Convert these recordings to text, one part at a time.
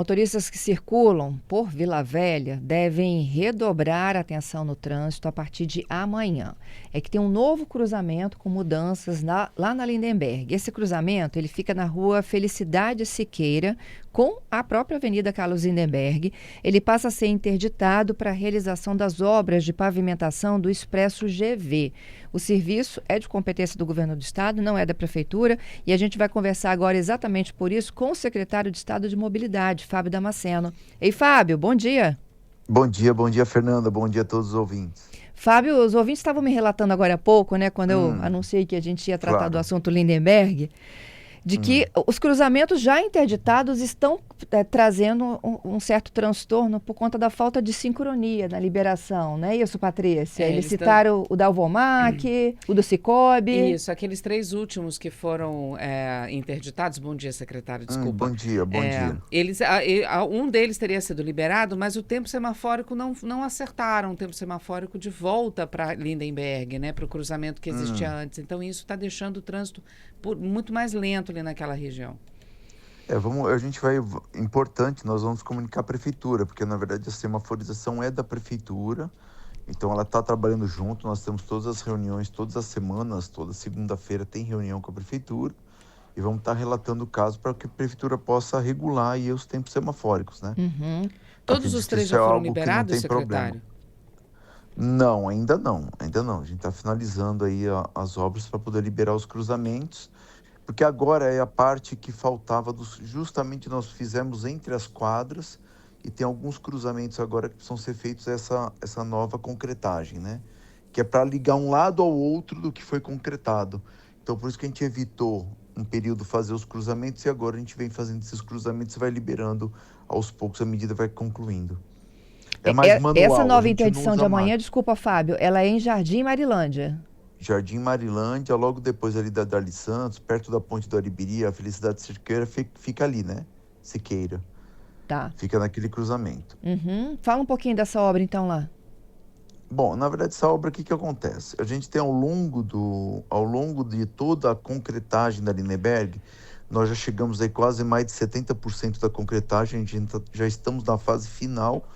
Motoristas que circulam por Vila Velha devem redobrar a atenção no trânsito a partir de amanhã. É que tem um novo cruzamento com mudanças lá na Lindenberg. Esse cruzamento ele fica na rua Felicidade Siqueira, com a própria Avenida Carlos Lindenberg. Ele passa a ser interditado para a realização das obras de pavimentação do Expresso GV. O serviço é de competência do governo do estado, não é da prefeitura, e a gente vai conversar agora exatamente por isso com o secretário de Estado de Mobilidade, Fábio Damasceno. Ei, Fábio, bom dia. Bom dia, Fernanda. Bom dia a todos os ouvintes. Fábio, os ouvintes estavam me relatando agora há pouco, né, quando eu Hum, anunciei que a gente ia tratar do claro. assunto Lindenberg, de Hum. que os cruzamentos já interditados estão trazendo um certo transtorno por conta da falta de sincronia na liberação, não é isso, Patrícia? Eles Eles estão. citaram o da Alvomac, o do Cicobi. Isso, aqueles três últimos que foram interditados. Bom dia, secretário, desculpa. Bom dia. Um deles teria sido liberado, mas o tempo semafórico não acertaram o tempo semafórico de volta para Lindenberg, né, para o cruzamento que existia antes. Então, isso está deixando o trânsito muito mais lento ali naquela região. Importante, nós vamos comunicar à prefeitura, porque na verdade a semaforização é da prefeitura, então ela está trabalhando junto, nós temos todas as reuniões, todas as semanas, toda segunda-feira tem reunião com a prefeitura, e vamos estar relatando o caso para que a prefeitura possa regular aí os tempos semafóricos, né? Uhum. Todos os Acredito que três isso é já foram algo que não liberados, tem problema. secretário? Não, ainda não. A gente está finalizando aí as obras para poder liberar os cruzamentos, porque agora é a parte que faltava, justamente nós fizemos entre as quadras, e tem alguns cruzamentos agora que precisam ser feitos essa nova concretagem, né? Que é para ligar um lado ao outro do que foi concretado. Então, por isso que a gente evitou um período fazer os cruzamentos, e agora a gente vem fazendo esses cruzamentos e vai liberando aos poucos, à medida que vai concluindo. É mais Essa manual, a nova gente não interdição de usa amanhã, máquina. desculpa, Fábio, ela é em Jardim Marilândia. Jardim Marilândia, logo depois ali da Darli Santos, perto da Ponte do Aribiri, a Felicidade Siqueira fica ali, né? Siqueira. Tá. Fica naquele cruzamento. Uhum. Fala um pouquinho dessa obra então lá. Bom, na verdade, essa obra, o que acontece? A gente tem ao longo de toda a concretagem da Lindenberg, nós já chegamos aí quase mais de 70% da concretagem, já estamos na fase final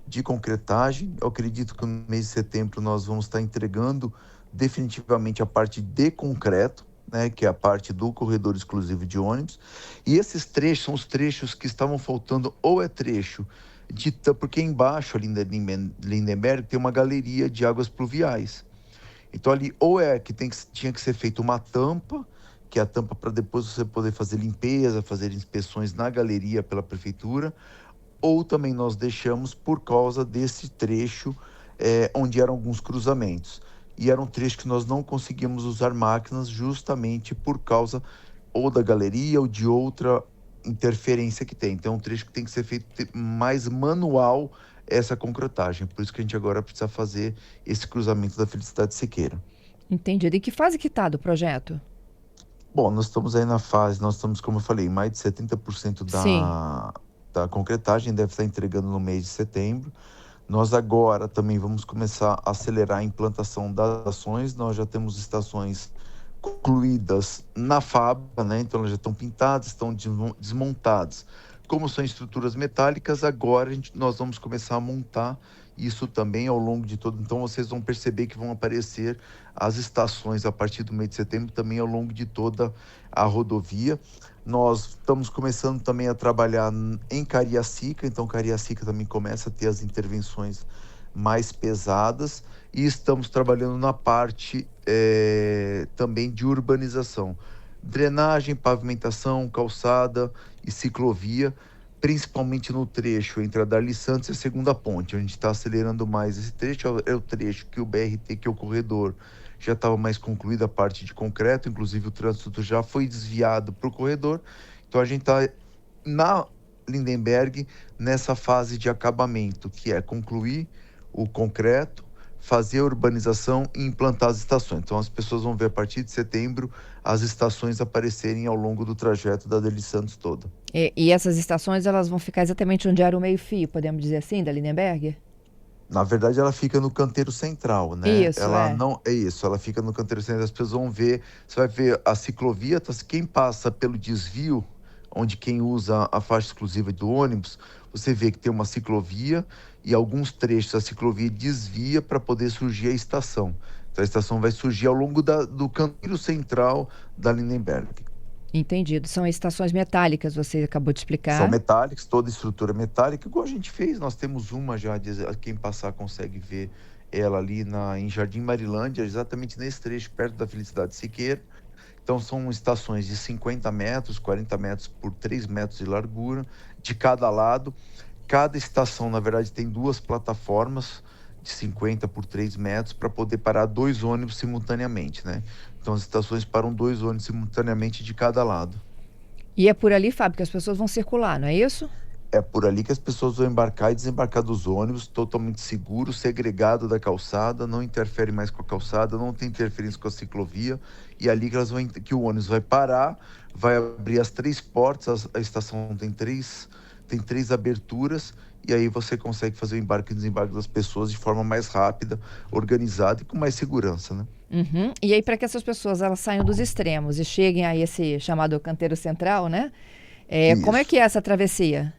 de concretagem. Eu acredito que no mês de setembro nós vamos estar entregando definitivamente a parte de concreto, né, que é a parte do corredor exclusivo de ônibus. E esses trechos são os trechos que estavam faltando, ou é trecho porque embaixo ali da Lindenberg tem uma galeria de águas pluviais. Então ali ou é que tinha que ser feita uma tampa, que é a tampa para depois você poder fazer limpeza, fazer inspeções na galeria pela prefeitura, ou também nós deixamos por causa desse trecho onde eram alguns cruzamentos. E era um trecho que nós não conseguíamos usar máquinas justamente por causa ou da galeria ou de outra interferência que tem. Então é um trecho que tem que ser feito mais manual essa concretagem. Por isso que a gente agora precisa fazer esse cruzamento da Felicidade Siqueira. Entendido. Em que fase que está do projeto? Bom, nós estamos aí nós estamos, como eu falei, mais de 70% Sim. da concretagem, deve estar entregando no mês de setembro. Nós agora também vamos começar a acelerar a implantação das ações. Nós já temos estações concluídas na fábrica, né? Então elas já estão pintadas, estão desmontadas. Como são estruturas metálicas, agora nós vamos começar a montar isso também ao longo de todo. Então vocês vão perceber que vão aparecer as estações a partir do mês de setembro, também ao longo de toda a rodovia. Nós estamos começando também a trabalhar em Cariacica, então Cariacica também começa a ter as intervenções mais pesadas, e estamos trabalhando na parte também de urbanização, drenagem, pavimentação, calçada e ciclovia, principalmente no trecho entre a Darli Santos e a segunda ponte. A gente está acelerando mais esse trecho, é o trecho que o BRT, que é o corredor, já estava mais concluída a parte de concreto, inclusive o trânsito já foi desviado para o corredor. Então a gente está na Lindenberg nessa fase de acabamento, que é concluir o concreto, fazer a urbanização e implantar as estações. Então as pessoas vão ver a partir de setembro as estações aparecerem ao longo do trajeto da Darli Santos toda. E essas estações elas vão ficar exatamente onde era o meio-fio, podemos dizer assim, da Lindenberg? Na verdade, ela fica no canteiro central, né? Isso, Ela é. não é isso, ela fica no canteiro central. As pessoas vão ver, você vai ver a ciclovia, quem passa pelo desvio, onde quem usa a faixa exclusiva do ônibus, você vê que tem uma ciclovia e alguns trechos a ciclovia desvia para poder surgir a estação. Então a estação vai surgir ao longo do canteiro central da Lindenberg. Entendido. São estações metálicas, você acabou de São explicar. metálicos, toda estrutura metálica, igual a gente fez. Nós temos uma já, quem passar consegue ver ela ali em Jardim Marilândia, exatamente nesse trecho, perto da Felicidade Siqueira. Então são estações de 50 metros, 40 metros por 3 metros de largura, de cada lado. Cada estação, na verdade, tem 2 plataformas de 50 por 3 metros para poder parar 2 ônibus simultaneamente, né? Então as estações param 2 ônibus simultaneamente de cada lado. E é por ali, Fábio, que as pessoas vão circular, não é isso? É por ali que as pessoas vão embarcar e desembarcar dos ônibus, totalmente seguro, segregado da calçada, não interfere mais com a calçada, não tem interferência com a ciclovia, e é ali que o ônibus vai parar, vai abrir as 3 portas, a estação tem três aberturas, e aí você consegue fazer o embarque e desembarque das pessoas de forma mais rápida, organizada e com mais segurança, né? Uhum. E aí, para que essas pessoas elas saiam dos extremos e cheguem a esse chamado canteiro central, né? Como é Isso. que é essa travessia?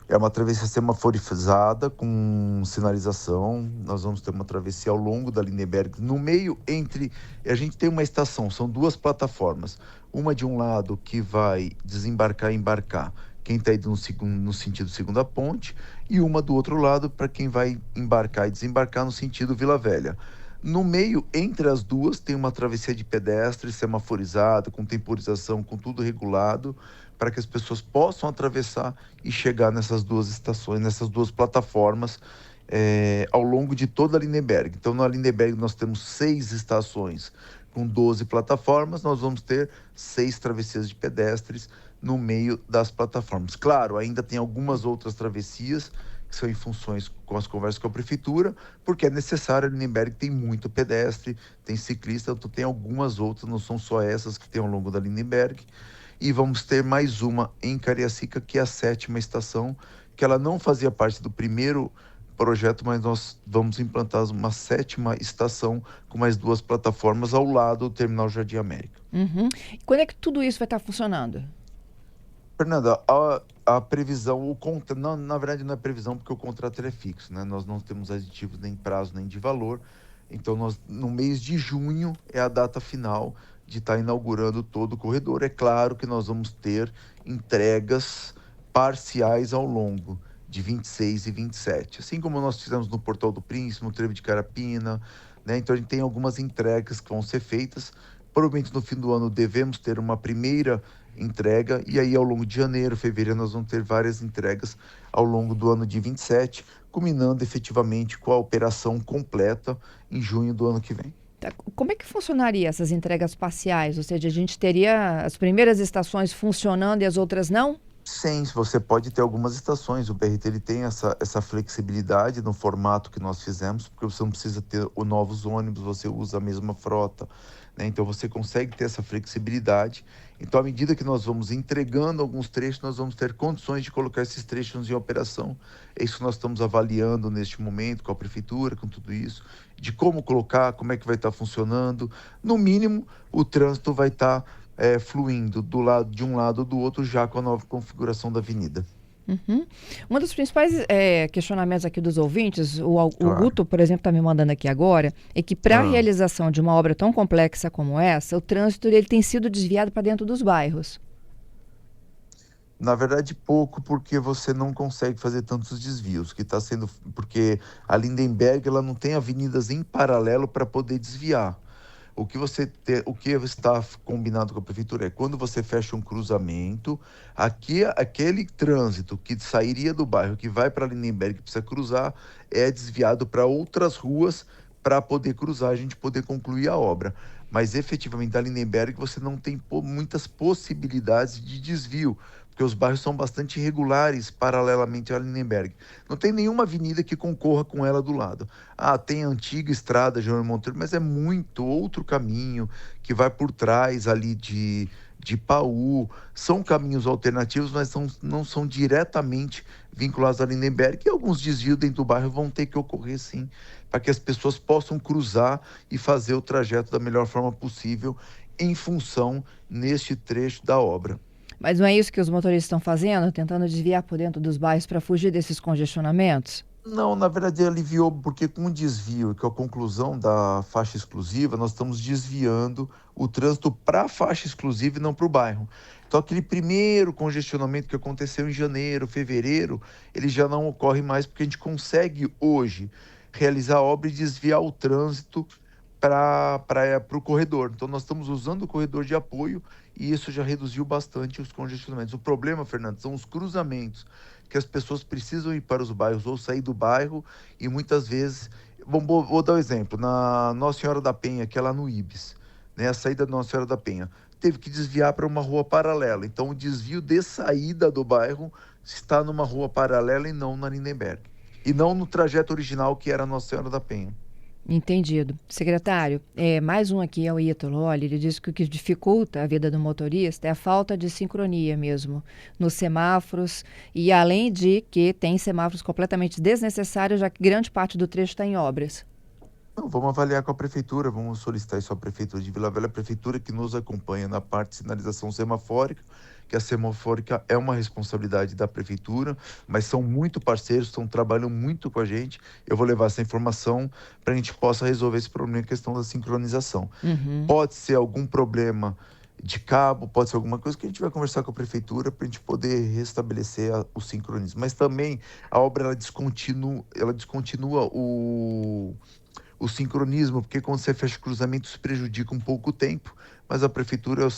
É uma travessia semaforizada com sinalização. Nós vamos ter uma travessia ao longo da Lindenberg. No meio, a gente tem uma estação, são 2 plataformas. Uma de um lado que vai desembarcar e embarcar quem está indo no sentido segunda ponte, e uma do outro lado para quem vai embarcar e desembarcar no sentido Vila Velha. No meio, entre as duas, tem uma travessia de pedestres semaforizada, com temporização, com tudo regulado, para que as pessoas possam atravessar e chegar nessas 2 estações, nessas 2 plataformas, ao longo de toda a Lindenberg. Então, na Lindenberg nós temos 6 estações com 12 plataformas, nós vamos ter 6 travessias de pedestres no meio das plataformas. Claro, ainda tem algumas outras travessias que são em funções com as conversas com a prefeitura, porque é necessário. A Lindenberg tem muito pedestre, tem ciclista, então tem algumas outras, não são só essas que tem ao longo da Lindenberg. E vamos ter mais uma em Cariacica, que é a 7ª estação, que ela não fazia parte do primeiro projeto, mas nós vamos implantar uma 7ª estação com mais 2 plataformas ao lado do Terminal Jardim América. Uhum. E quando é que tudo isso vai estar funcionando? Fernanda, a previsão, não, na verdade não é previsão, porque o contrato é fixo, né? Nós não temos aditivos nem prazo nem de valor. Então, no mês de junho é a data final de estar inaugurando todo o corredor. É claro que nós vamos ter entregas parciais ao longo de 26 e 27, assim como nós fizemos no Portal do Príncipe, no Trevo de Carapina, né? Então a gente tem algumas entregas que vão ser feitas. Provavelmente no fim do ano devemos ter uma primeira entrega, e aí ao longo de janeiro, fevereiro, nós vamos ter várias entregas ao longo do ano de 27, culminando efetivamente com a operação completa em junho do ano que vem. Tá. Como é que funcionaria essas entregas parciais? Ou seja, a gente teria as primeiras estações funcionando e as outras não? Sim, você pode ter algumas estações. O BRT ele tem essa flexibilidade no formato que nós fizemos, porque você não precisa ter novos ônibus, você usa a mesma frota, né? Então você consegue ter essa flexibilidade. Então, à medida que nós vamos entregando alguns trechos, nós vamos ter condições de colocar esses trechos em operação. É isso que nós estamos avaliando neste momento com a prefeitura, com tudo isso, de como colocar, como é que vai estar funcionando. No mínimo, o trânsito vai estar fluindo de um lado ou do outro, já com a nova configuração da avenida. Uhum. Um dos principais questionamentos aqui dos ouvintes, o Claro. Guto, por exemplo, está me mandando aqui agora, é que para a realização de uma obra tão complexa como essa, o trânsito ele tem sido desviado para dentro dos bairros. Na verdade, pouco, porque você não consegue fazer tantos desvios, porque a Lindenberg ela não tem avenidas em paralelo para poder desviar. O que está combinado com a prefeitura é quando você fecha um cruzamento, aquele trânsito que sairia do bairro, que vai para Lindenberg, que precisa cruzar, é desviado para outras ruas para poder cruzar, a gente poder concluir a obra. Mas efetivamente, a Lindenberg você não tem muitas possibilidades de desvio, porque os bairros são bastante irregulares paralelamente à Lindenberg. Não tem nenhuma avenida que concorra com ela do lado. Tem a antiga estrada Jerônimo Monteiro, mas é muito outro caminho que vai por trás ali de Paú. São caminhos alternativos, mas não são diretamente vinculados à Lindenberg, e alguns desvios dentro do bairro vão ter que ocorrer sim, para que as pessoas possam cruzar e fazer o trajeto da melhor forma possível em função neste trecho da obra. Mas não é isso que os motoristas estão fazendo? Tentando desviar por dentro dos bairros para fugir desses congestionamentos? Não, na verdade aliviou, porque com o desvio, que é a conclusão da faixa exclusiva, nós estamos desviando o trânsito para a faixa exclusiva e não para o bairro. Então, aquele primeiro congestionamento que aconteceu em janeiro, fevereiro, ele já não ocorre mais, porque a gente consegue hoje realizar a obra e desviar o trânsito para o corredor. Então, nós estamos usando o corredor de apoio e isso já reduziu bastante os congestionamentos. O problema, Fernando, são os cruzamentos, que as pessoas precisam ir para os bairros ou sair do bairro e muitas vezes... Vou dar um exemplo. Na Nossa Senhora da Penha, que é lá no Ibis, né, a saída da Nossa Senhora da Penha, teve que desviar para uma rua paralela. Então, o desvio de saída do bairro está numa rua paralela e não na Lindenberg. E não no trajeto original, que era a Nossa Senhora da Penha. Entendido. Secretário, mais um aqui é o Ítalo. Olha, ele disse que o que dificulta a vida do motorista é a falta de sincronia mesmo nos semáforos e além de que tem semáforos completamente desnecessários, já que grande parte do trecho está em obras. Não, vamos avaliar com a prefeitura, vamos solicitar isso à prefeitura de Vila Velha, a prefeitura que nos acompanha na parte de sinalização semafórica, que a semafórica é uma responsabilidade da prefeitura, mas são muito parceiros, trabalham muito com a gente. Eu vou levar essa informação para a gente possa resolver esse problema, a questão da sincronização. Pode ser algum problema de cabo, pode ser alguma coisa que a gente vai conversar com a prefeitura para a gente poder restabelecer o sincronismo. Mas também a obra ela descontinua o sincronismo, porque quando você fecha cruzamentos prejudica um pouco o tempo, mas a prefeitura, eu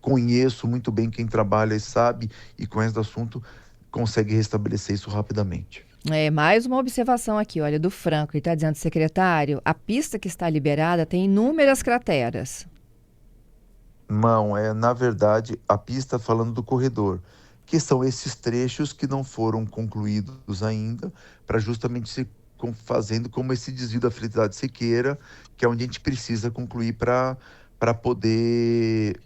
conheço muito bem quem trabalha e sabe e conhece do assunto, consegue restabelecer isso rapidamente. Mais uma observação aqui, olha, do Franco, ele está dizendo, secretário, a pista que está liberada tem inúmeras crateras. Não, na verdade, a pista falando do corredor, que são esses trechos que não foram concluídos ainda, para justamente se fazendo como esse desvio da Felicidade Siqueira, que é onde a gente precisa concluir para poder...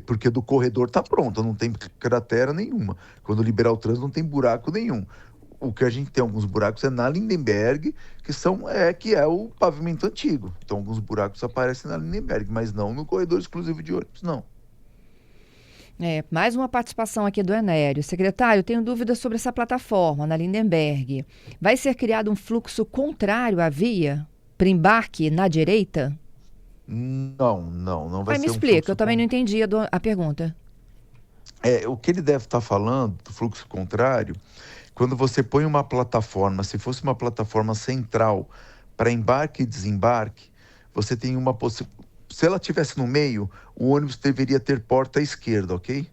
Porque do corredor está pronto, não tem cratera nenhuma. Quando liberar o trânsito não tem buraco nenhum. O que a gente tem alguns buracos é na Lindenberg, que é o pavimento antigo. Então alguns buracos aparecem na Lindenberg, mas não no corredor exclusivo de ônibus, não. Mais uma participação aqui do Enério. Secretário, tenho dúvidas sobre essa plataforma na Lindenberg. Vai ser criado um fluxo contrário à via para embarque na direita? Não vai ser me explica, eu também não entendi a pergunta. O que ele deve estar falando do fluxo contrário, quando você põe uma plataforma, se fosse uma plataforma central para embarque e desembarque, você tem uma possibilidade. Se ela estivesse no meio, o ônibus deveria ter porta à esquerda, ok?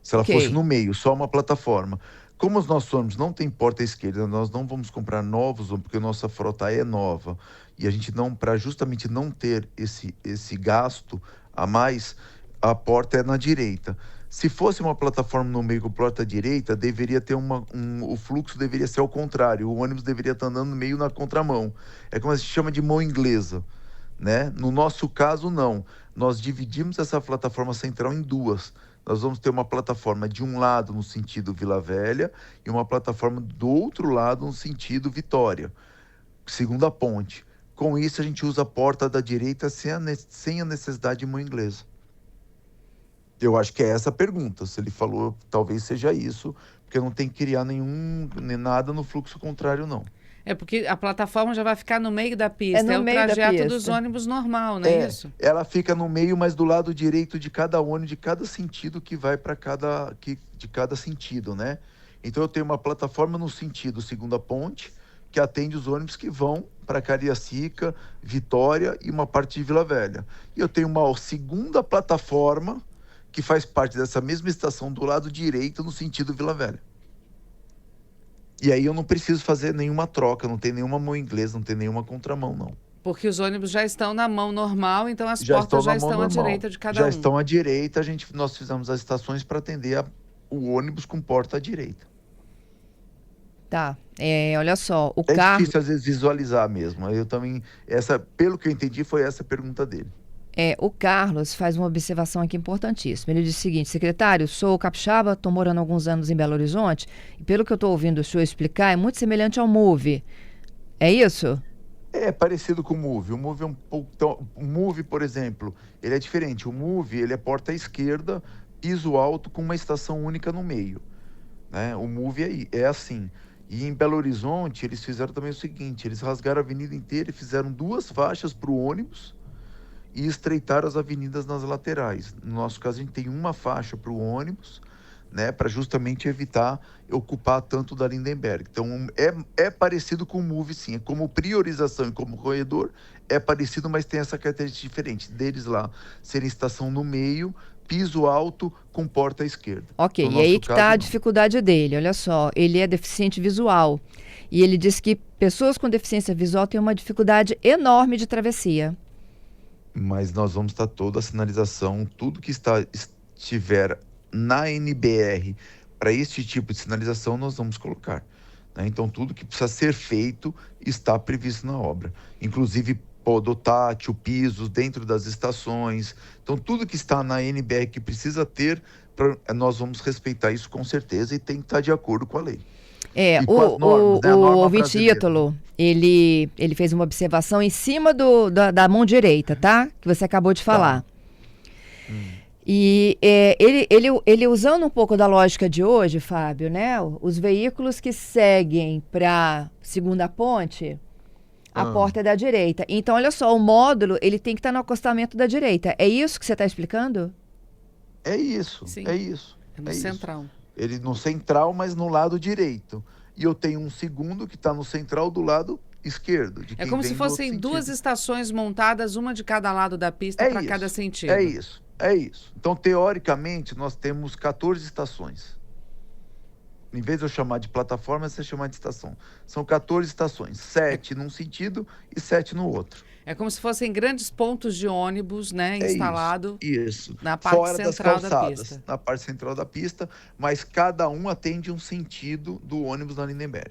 Se ela fosse no meio, só uma plataforma. Como os nossos ônibus não têm porta à esquerda, nós não vamos comprar novos, porque a nossa frota é nova. E a gente não, para justamente não ter esse gasto a mais, a porta é na direita. Se fosse uma plataforma no meio com porta à direita, deveria ter o fluxo deveria ser ao contrário. O ônibus deveria estar andando meio na contramão. É como a gente chama de mão inglesa. Né? No nosso caso, não. Nós dividimos essa plataforma central em duas. Nós vamos ter uma plataforma de um lado no sentido Vila Velha e uma plataforma do outro lado no sentido Vitória, segunda ponte. Com isso, a gente usa a porta da direita sem a necessidade de mão inglesa. Eu acho que é essa a pergunta. Se ele falou, talvez seja isso, porque não tem que criar nem nada no fluxo contrário, não. Porque a plataforma já vai ficar no meio da pista. É o trajeto dos ônibus normal, não é isso? Ela fica no meio, mas do lado direito de cada ônibus, de cada sentido que vai para de cada sentido, né? Então eu tenho uma plataforma no sentido segunda ponte, que atende os ônibus que vão para Cariacica, Vitória e uma parte de Vila Velha. E eu tenho uma segunda plataforma que faz parte dessa mesma estação do lado direito no sentido Vila Velha. E aí eu não preciso fazer nenhuma troca, não tem nenhuma mão inglesa, não tem nenhuma contramão, não. Porque os ônibus já estão na mão normal, então as portas já estão à direita de cada um. Já estão à direita, nós fizemos as estações para atender o ônibus com porta à direita. Tá, olha só, o carro... É difícil às vezes visualizar mesmo, eu também, pelo que eu entendi, foi essa a pergunta dele. O Carlos faz uma observação aqui importantíssima. Ele diz o seguinte: secretário, sou capixaba, estou morando há alguns anos em Belo Horizonte, e pelo que eu estou ouvindo o senhor explicar, é muito semelhante ao Move. É isso? É parecido com o Move. O Move é um pouco... Então, o Move, por exemplo, ele é diferente. O Move, ele é porta à esquerda piso alto com uma estação única no meio, né? O Move é assim. E em Belo Horizonte, eles fizeram também o seguinte, eles rasgaram a avenida inteira e fizeram 2 faixas para o ônibus e estreitaram as avenidas nas laterais. No nosso caso, a gente tem uma faixa para o ônibus, né, para justamente evitar ocupar tanto da Lindenberg. Então, é parecido com o Move, sim. É como priorização e como corredor, é parecido, mas tem essa característica diferente. Deles lá, serem estação no meio, piso alto com porta à esquerda. Ok, No e aí nosso que caso, está a não. dificuldade dele. Olha só, ele é deficiente visual. E ele diz que pessoas com deficiência visual têm uma dificuldade enorme de travessia. Mas nós vamos estar toda a sinalização, tudo que estiver na NBR para este tipo de sinalização, nós vamos colocar, né? Então, tudo que precisa ser feito está previsto na obra. Inclusive, podotátil, pisos dentro das estações. Então, tudo que está na NBR que precisa ter, nós vamos respeitar isso com certeza e tem que estar de acordo com a lei. É, E com as normas, né? A o norma ouvinte brasileira. Ítalo, ele fez uma observação em cima da mão direita, tá? Que você acabou de falar. E ele usando um pouco da lógica de hoje, Fábio, né? Os veículos que seguem para segunda ponte, a porta é da direita. Então, olha só, o módulo ele tem que estar no acostamento da direita. É isso que você está explicando? É isso, Sim. é isso. É no é isso. central. Ele no central, mas no lado direito. E eu tenho um segundo que está no central do lado esquerdo. De É quem como vem se do outro fossem 2 sentido. estações montadas, uma de cada lado da pista para cada sentido. É isso, é isso. Então, teoricamente, nós temos 14 estações. Em vez de eu chamar de plataforma, você chamar de estação. São 14 estações, 7 num sentido e 7 no outro. É como se fossem grandes pontos de ônibus, né, instalado Isso. na parte Fora das central da calçadas, pista. na parte central da pista, mas cada um atende um sentido do ônibus da Lindenberg.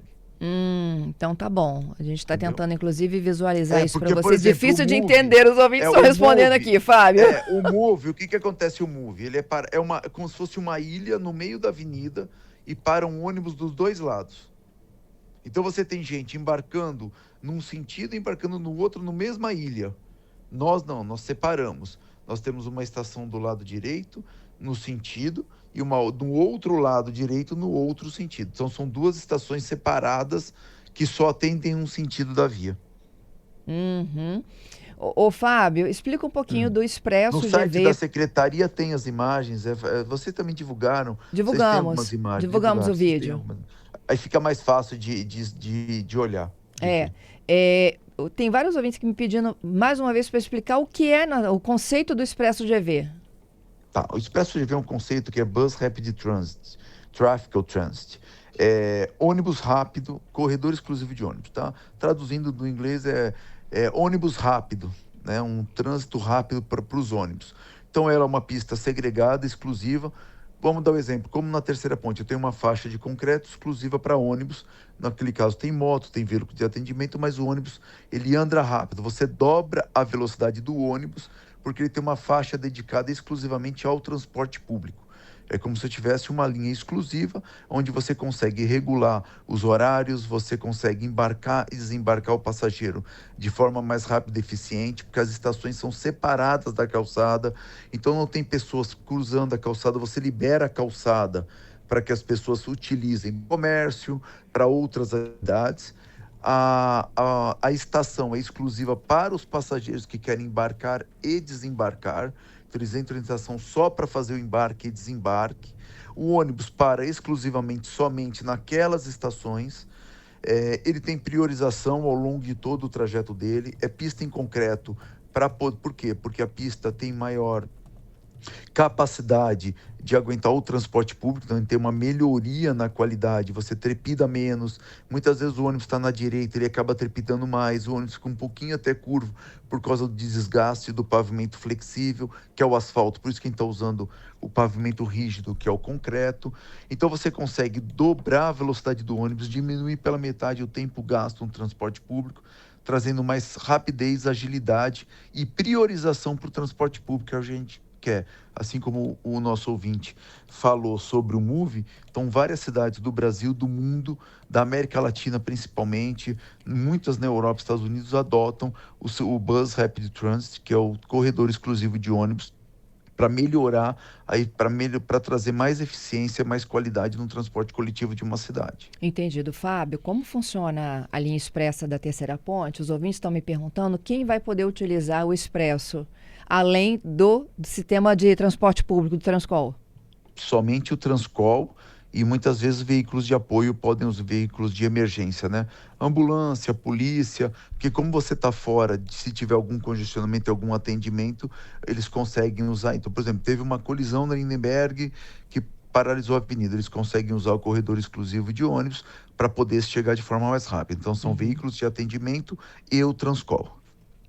Então tá bom. A gente está Entendeu? tentando, inclusive, visualizar isso para porque, por vocês. exemplo, Difícil o de Move, entender, os ouvintes estão o respondendo Move, aqui, Fábio. O Move, o que acontece o Move? Ele é como se fosse uma ilha no meio da avenida e para um ônibus dos 2 lados. Então você tem gente embarcando num sentido e embarcando no outro, na mesma ilha. Nós não, nós separamos. Nós temos uma estação do lado direito, no sentido, e uma do outro lado direito, no outro sentido. Então são 2 estações separadas que só atendem um sentido da via. Ô, Fábio, explica um pouquinho do Expresso No GV. site da secretaria tem as imagens. Vocês também divulgaram. Divulgamos. Vocês têm algumas imagens. Divulgamos o Vocês têm vídeo. Aí fica mais fácil de olhar. Tem vários ouvintes que me pedindo mais uma vez para explicar o que é o conceito do Expresso GV. Tá, o Expresso GV é um conceito que é Bus Rapid Transit, Traffic Transit. Ônibus rápido, corredor exclusivo de ônibus, tá? Traduzindo do inglês é ônibus rápido, né? Um trânsito rápido para os ônibus. Então ela é uma pista segregada, exclusiva. Vamos dar um exemplo, como na terceira ponte, eu tenho uma faixa de concreto exclusiva para ônibus. Naquele caso tem moto, tem veículo de atendimento, mas o ônibus ele anda rápido. Você dobra a velocidade do ônibus porque ele tem uma faixa dedicada exclusivamente ao transporte público. É como se eu tivesse uma linha exclusiva, onde você consegue regular os horários, você consegue embarcar e desembarcar o passageiro de forma mais rápida e eficiente, porque as estações são separadas da calçada, então não tem pessoas cruzando a calçada, você libera a calçada para que as pessoas utilizem comércio, para outras atividades. A estação é exclusiva para os passageiros que querem embarcar e desembarcar. Então, eles entram em estação só para fazer o embarque e desembarque. O ônibus para exclusivamente somente naquelas estações. Ele tem priorização ao longo de todo o trajeto dele. É pista em concreto. Por quê? Porque a pista tem maior capacidade de aguentar o transporte público, então tem uma melhoria na qualidade, você trepida menos, muitas vezes o ônibus está na direita, ele acaba trepidando mais, o ônibus fica um pouquinho até curvo por causa do desgaste do pavimento flexível, que é o asfalto, por isso que a gente está usando o pavimento rígido, que é o concreto. Então você consegue dobrar a velocidade do ônibus, diminuir pela metade o tempo gasto no transporte público, trazendo mais rapidez, agilidade e priorização para o transporte público, que a gente quer. Assim como o nosso ouvinte falou sobre o Move, então várias cidades do Brasil, do mundo, da América Latina principalmente, muitas na Europa e Estados Unidos adotam o Bus Rapid Transit, que é o corredor exclusivo de ônibus para melhorar, para trazer mais eficiência, mais qualidade no transporte coletivo de uma cidade. Entendido. Fábio, como funciona a linha expressa da Terceira Ponte? Os ouvintes estão me perguntando quem vai poder utilizar o expresso, além do sistema de transporte público do Transcol. Somente o Transcol e muitas vezes veículos de apoio podem os veículos de emergência, né? Ambulância, polícia, porque como você está fora, se tiver algum congestionamento, algum atendimento, eles conseguem usar. Então, por exemplo, teve uma colisão na Lindenberg que paralisou a avenida, eles conseguem usar o corredor exclusivo de ônibus para poder chegar de forma mais rápida. Então, são veículos de atendimento e o Transcol.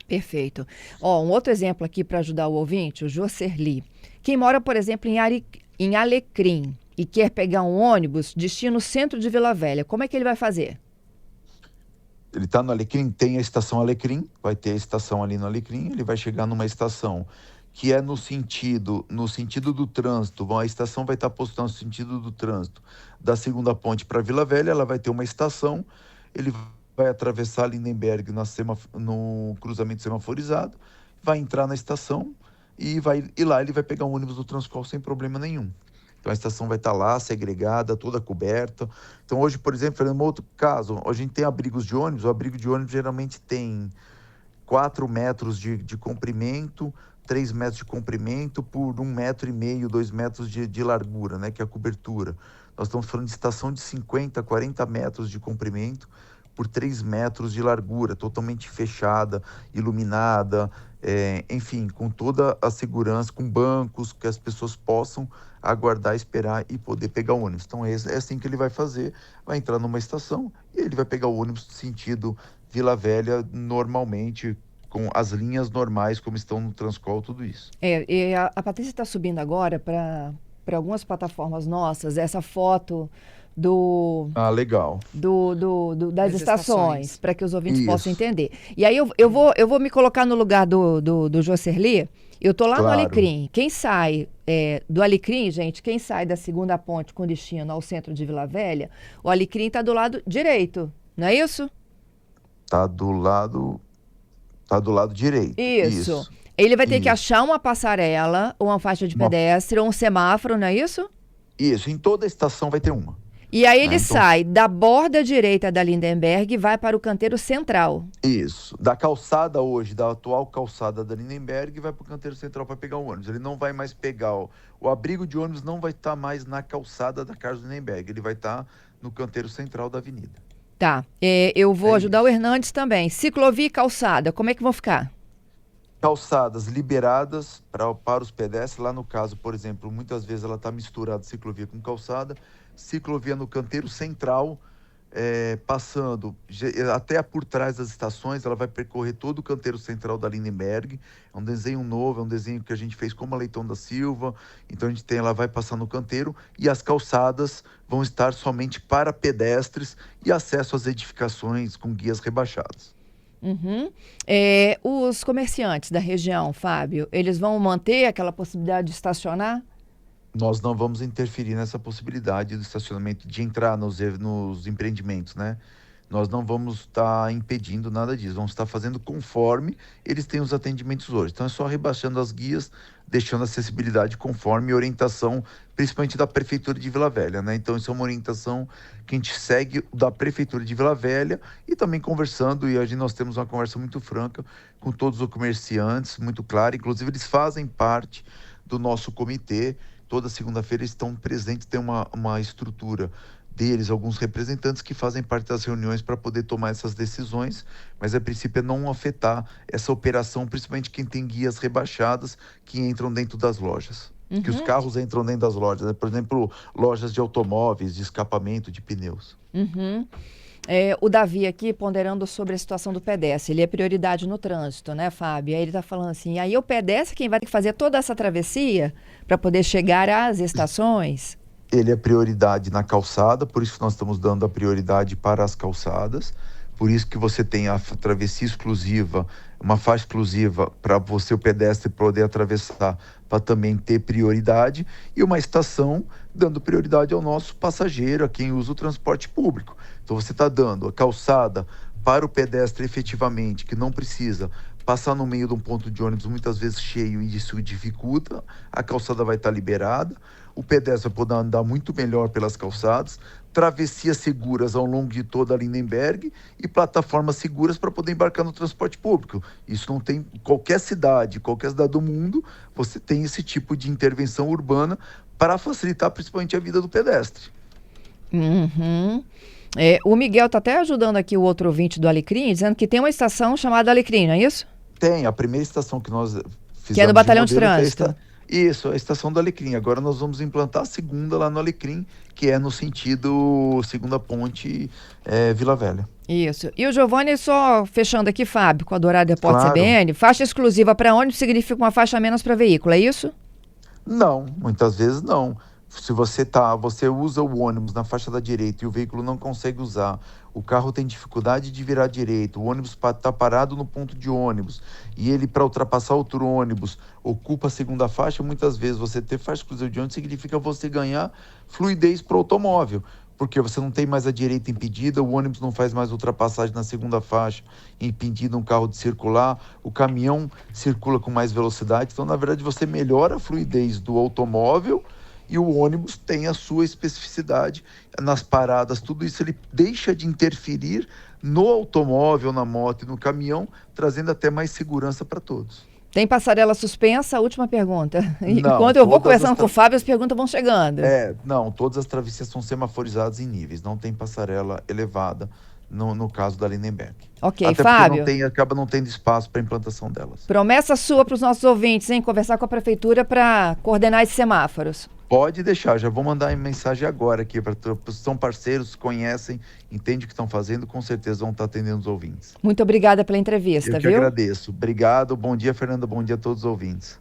Perfeito. Um outro exemplo aqui para ajudar o ouvinte, o Jocerli. Quem mora, por exemplo, em Alecrim e quer pegar um ônibus destino centro de Vila Velha, como é que ele vai fazer? Ele está no Alecrim, tem a estação Alecrim, vai ter a estação ali no Alecrim, ele vai chegar numa estação que é no sentido do trânsito, a estação vai estar postada no sentido do trânsito da segunda ponte para Vila Velha, ela vai ter uma estação, ele vai atravessar Lindenberg no cruzamento semaforizado, vai entrar na estação e lá ele vai pegar um ônibus do Transcol sem problema nenhum. Então a estação vai estar lá, segregada, toda coberta. Então hoje, por exemplo, em um outro caso, a gente tem abrigos de ônibus, o abrigo de ônibus geralmente tem 4 metros de comprimento, 3 metros de comprimento por 1,5 metro, 2 metros de largura, né, que é a cobertura. Nós estamos falando de estação de 50, 40 metros de comprimento por 3 metros de largura, totalmente fechada, iluminada, enfim, com toda a segurança, com bancos que as pessoas possam aguardar, esperar e poder pegar o ônibus. Então é assim que ele vai fazer, vai entrar numa estação e ele vai pegar o ônibus sentido Vila Velha normalmente, com as linhas normais como estão no Transcol, tudo isso. E a Patrícia está subindo agora para algumas plataformas nossas essa foto legal. Das estações, para que os ouvintes Isso. possam entender. E aí eu vou me colocar no lugar do Jocerli. Eu tô lá no Alecrim. Quem sai do Alecrim, gente, quem sai da segunda ponte com destino ao centro de Vila Velha, o Alecrim está do lado direito, não é isso? Tá do lado direito. Isso. Ele vai ter que achar uma passarela, ou uma faixa de pedestre, ou um semáforo, não é isso? Isso, em toda a estação vai ter uma. E aí ele sai da borda direita da Lindenberg e vai para o canteiro central. Isso. Da calçada hoje, da atual calçada da Lindenberg, vai para o canteiro central para pegar o ônibus. Ele não vai mais pegar... O abrigo de ônibus não vai estar mais na calçada da Carlos Lindenberg. Ele vai estar no canteiro central da avenida. Tá. Eu vou ajudar o Hernandes também. Ciclovia e calçada, como é que vão ficar? Calçadas liberadas para os pedestres. Lá no caso, por exemplo, muitas vezes ela está misturada ciclovia com calçada. Ciclovia no canteiro central, passando até por trás das estações, ela vai percorrer todo o canteiro central da Lindenberg. É um desenho novo, é um desenho que a gente fez como a Leitão da Silva. Então ela vai passar no canteiro e as calçadas vão estar somente para pedestres e acesso às edificações com guias rebaixadas. Os comerciantes da região, Fábio, eles vão manter aquela possibilidade de estacionar? Nós não vamos interferir nessa possibilidade do estacionamento, de entrar nos empreendimentos, né? Nós não vamos estar impedindo nada disso, vamos estar fazendo conforme eles têm os atendimentos hoje. Então é só rebaixando as guias, deixando a acessibilidade conforme orientação, principalmente da Prefeitura de Vila Velha, né? Então isso é uma orientação que a gente segue da Prefeitura de Vila Velha e também conversando, e hoje nós temos uma conversa muito franca com todos os comerciantes, muito clara, inclusive eles fazem parte do nosso comitê. Toda segunda-feira eles estão presentes, tem uma estrutura deles, alguns representantes que fazem parte das reuniões para poder tomar essas decisões, mas a princípio é não afetar essa operação, principalmente quem tem guias rebaixadas que entram dentro das lojas. Que os carros entram dentro das lojas, né? Por exemplo, lojas de automóveis, de escapamento, de pneus. O Davi aqui ponderando sobre a situação do pedestre, ele é prioridade no trânsito, né, Fábio? Aí ele está falando assim, aí o pedestre quem vai ter que fazer toda essa travessia para poder chegar às estações? Ele é prioridade na calçada, por isso que nós estamos dando a prioridade para as calçadas, por isso que você tem a travessia exclusiva, uma faixa exclusiva para você, o pedestre, poder atravessar, para também ter prioridade, e uma estação dando prioridade ao nosso passageiro, a quem usa o transporte público. Então você está dando a calçada para o pedestre efetivamente, que não precisa passar no meio de um ponto de ônibus muitas vezes cheio e isso dificulta, a calçada vai estar liberada, o pedestre vai poder andar muito melhor pelas calçadas, travessias seguras ao longo de toda a Lindenberg e plataformas seguras para poder embarcar no transporte público. Isso não tem qualquer cidade do mundo, você tem esse tipo de intervenção urbana para facilitar principalmente a vida do pedestre. Uhum. O Miguel está até ajudando aqui o outro ouvinte do Alecrim, dizendo que tem uma estação chamada Alecrim, não é isso? Tem, a primeira estação que nós fizemos... Que é no Batalhão de modelo, Trânsito. Isso, a estação do Alecrim. Agora nós vamos implantar a segunda lá no Alecrim, que é no sentido segunda ponte, Vila Velha. Isso. E o Giovanni, só fechando aqui, Fábio, com a Dourado Repórter Claro. CBN, faixa exclusiva para ônibus significa uma faixa a menos para veículo, é isso? Não, muitas vezes não. Se você usa o ônibus na faixa da direita e o veículo não consegue usar, o carro tem dificuldade de virar à direita, o ônibus está parado no ponto de ônibus e ele, para ultrapassar outro ônibus, ocupa a segunda faixa, muitas vezes você ter faixa exclusiva de ônibus significa você ganhar fluidez para o automóvel, porque você não tem mais a direita impedida, o ônibus não faz mais ultrapassagem na segunda faixa, impedindo um carro de circular, o caminhão circula com mais velocidade, então na verdade você melhora a fluidez do automóvel e o ônibus tem a sua especificidade nas paradas, tudo isso ele deixa de interferir no automóvel, na moto e no caminhão, trazendo até mais segurança para todos. Tem passarela suspensa? Última pergunta. Não, enquanto eu vou todas conversando com o Fábio, as perguntas vão chegando. Não, todas as travessias são semaforizadas em níveis, não tem passarela elevada no caso da Lindenberg. Ok, até Fábio. Porque acaba não tendo espaço para a implantação delas. Promessa sua para os nossos ouvintes, hein? Conversar com a prefeitura para coordenar esses semáforos. Pode deixar, já vou mandar mensagem agora aqui, são parceiros, conhecem, entendem o que estão fazendo, com certeza vão estar atendendo os ouvintes. Muito obrigada pela entrevista, Eu que viu? agradeço. Obrigado, bom dia, Fernanda, bom dia a todos os ouvintes.